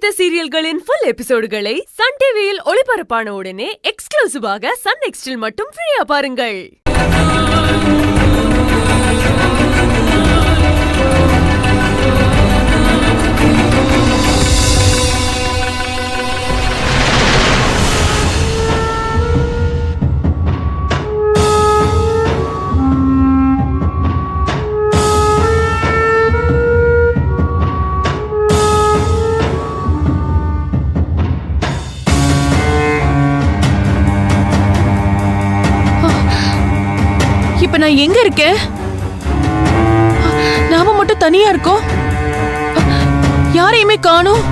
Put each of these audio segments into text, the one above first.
பிடித்த சீரியல்களின் full எபிசோடுகளை Sun டிவியில் ஒளிபரப்பான உடனே எக்ஸ்க்ளூசிவாக சன் நெக்ஸ்டில் மட்டும் ஃப்ரீயா பாருங்கள். இப்ப நான் எங்க இருக்கேன்? நாம மட்டும் தனியா இருக்கோம், யாரையுமே காணோம்.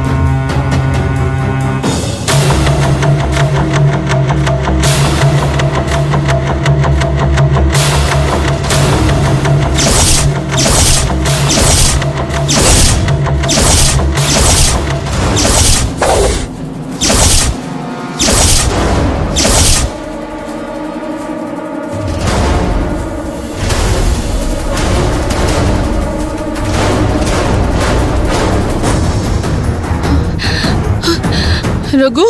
ரகு,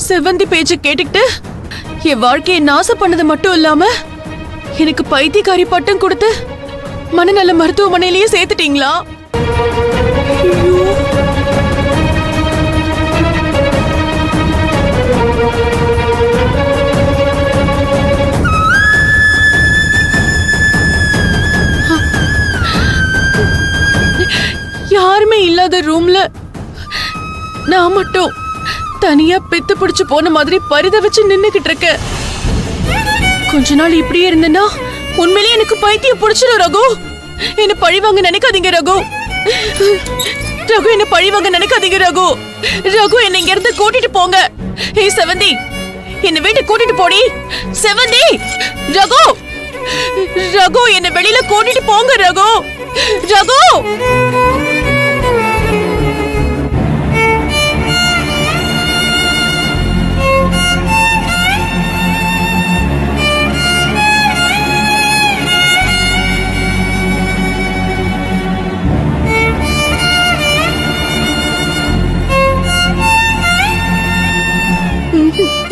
செவந்தி பேச்ச கேட்டுக்கிட்டு என் வாழ்க்கையை நாசம் பண்ணது மட்டும் இல்லாம எனக்கு பைத்தியக்காரி பட்டம் கொடுத்து மனநல மருத்துவமனையிலேயே சேர்த்துட்டீங்களா? யாருமே இல்லாத ரூம்ல நான் மட்டும் தனியா பித்து பிடிச்சு போன மாதிரி பரிதவிச்சு நின்னுகிட்டு இருக்க. கொஞ்ச நாள் இப்படியே இருந்தேன்னா உண்மையிலேயே எனக்கு பைத்தியம் பிடிச்சிடும். ரகு, என்ன பழிவாங்க நினைக்காதீங்க ரகு. ரகு, என்ன பழிவாங்க நினைக்காதீங்க ரகு. ரகு, என்ன இங்க இருந்து கூட்டிட்டு போங்க. ஏய் செவந்தி, என்ன வீட்டுக்கு கூட்டிட்டு போடி. செவந்தி, ரகு, ரகு, என்ன வெளியில கூட்டிட்டு போங்க ரகு. ரகு,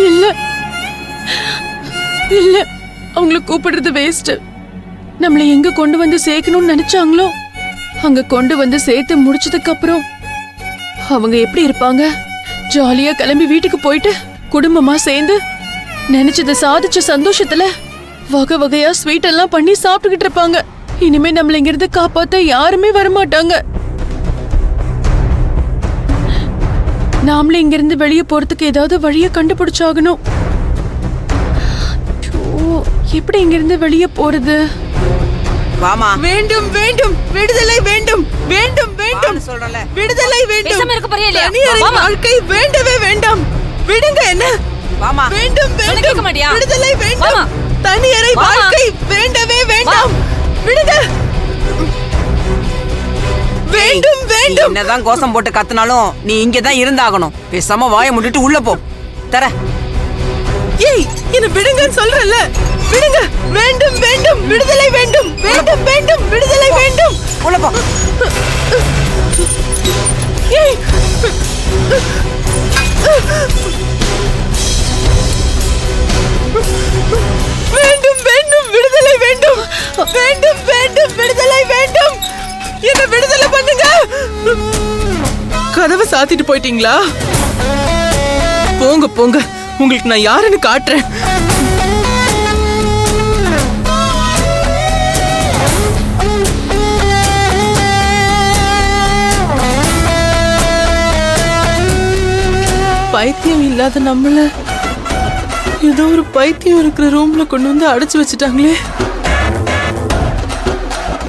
இல்ல இல்ல, அவங்கள கூப்பிடுறது வேஸ்ட். நம்மள எங்க கொண்டு வந்து சேர்க்கணும்னு நினைச்சாங்களோ அங்க கொண்டு வந்து சேர்த்து முடிச்சதுக்கு அப்புறம் அவங்க எப்படி இருப்பாங்க? ஜாலியா கிளம்பி வீட்டுக்கு போயிட்டு குடும்பமா சேர்ந்து நினைச்சதை சாதிச்ச சந்தோஷத்துல வகை வகையா ஸ்வீட் எல்லாம் பண்ணி சாப்பிட்டுக்கிட்டு இருப்பாங்க. இனிமே நம்மள இங்க இருந்து காப்பாத்த யாருமே வரமாட்டாங்க. நாமளே இங்க இருந்து வெளியே போறதுக்கு ஏதாவது வழிய கண்டுபிடிச்சாகணும். எப்படி இங்க இருந்து வெளியே போறது? வாமா. வேண்டும் வேண்டும், விடுதலை வேண்டும், வேண்டும் வேண்டும், சொல்றல விடுதலை வேண்டும். பேசாம இருக்க போறியா இல்லையா? தனியாரின் வாழ்க்கை வேண்டவே வேண்டாம். விடுங்க என்ன. வாமா. வேண்டும் வேண்டும், கேட்க மாட்டியா? விடுதலை வேண்டும். தனியாரை வாழ்க்கை வேண்டவே வேண்டாம். விடுங்க. வேண்டும் வேண்டும். என்னதான் கோசம் போட்டு கத்துனாலும் நீ இங்கதான் இருந்தாகணும். பேசாம வாயை மூடிட்டு உள்ள போ. தர. ஏய், என்ன விடுங்கன்னு சொல்றல. விடுங்க. வேண்டும் வேண்டும், விடுதலை வேண்டும். வேண்டும் வேண்டும், விடுதலை வேண்டும். உள்ள போ. ஏய், வேண்டும் வேண்டும், விடுதலை வேண்டும். வேண்டும் வேண்டும், விடுதலை வேண்டும். என்ன விடுதலை பண்ணுங்க. கதவை சாத்திட்டு போயிட்டீங்களா? போங்க போங்க, உங்களுக்கு நான் யாருன்னு காட்டுறேன். பைத்தியம் இல்லாத நம்மள ஏதோ ஒரு பைத்தியம் இருக்கிற ரூம்ல கொண்டு வந்து அடைச்சு வச்சுட்டாங்களே.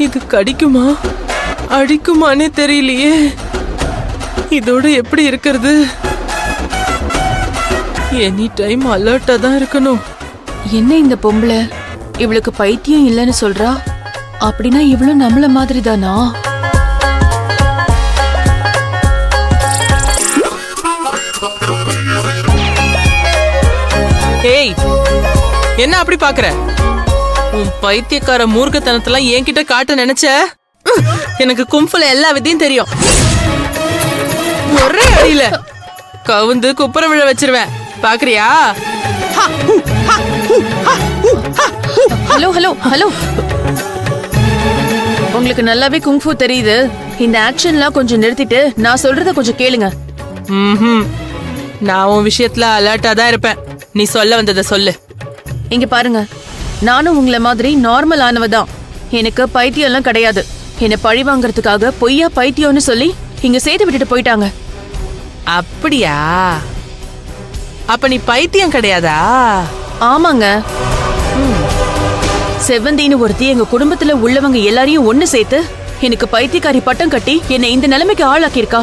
இது கடிக்குமா அடிக்குமானே தெரியலையே. இதோட எப்படி இருக்கிறது? எனி டைம் அலர்ட்டா தான் இருக்கணும். என்ன இந்த பொம்பளை இவளுக்கு பைத்தியம் இல்லைன்னு சொல்றா? அப்படின்னா இவளும் நம்மள மாதிரி தானா? ஏய், என்ன அப்படி பாக்குற? உன் பைத்தியக்கார மூர்க்கத்தனத்தெல்லாம் என்கிட்ட காட்ட நினைச்ச? எனக்கு கும்பல எல்லா விதையும் தெரியும். ஒரே முடியல. கவுந்து குப்புற விழ வச்சிருவேன். பாக்குறியா? ஹலோ ஹலோ ஹலோ, உங்களுக்கு நல்லாவே குங்ஃபூ தெரியுது. இந்த ஆக்ஷன்லாம் கொஞ்சம் நிறுத்திட்டு நான் சொல்றத கொஞ்சம் கேளுங்க. நான் உன் விஷயத்துல அலர்ட்டா தான் இருப்பேன். நீ சொல்ல வந்ததை சொல்லு. இங்க பாருங்க, நானும் உங்களை மாதிரி நார்மல் ஆனவ தான். எனக்கு பைத்தியம்லாம் கிடையாது. என்னை பழி வாங்கறதுக்காக பொய்யா பைத்தியம்னு சொல்லி இங்க சேர்த்து விட்டுட்டு போயிட்டாங்க. அப்படியா? அப்ப நீ பைத்தியம் கிடையாதா? ஆமாங்க. செவ்வந்தின்னு ஒருத்தி எங்க குடும்பத்துல உள்ளவங்க எல்லாரையும் ஒண்ணு சேர்த்து எனக்கு பைத்தியக்காரி பட்டம் கட்டி என்னை இந்த நிலைமைக்கு ஆளாக்கியிருக்கா.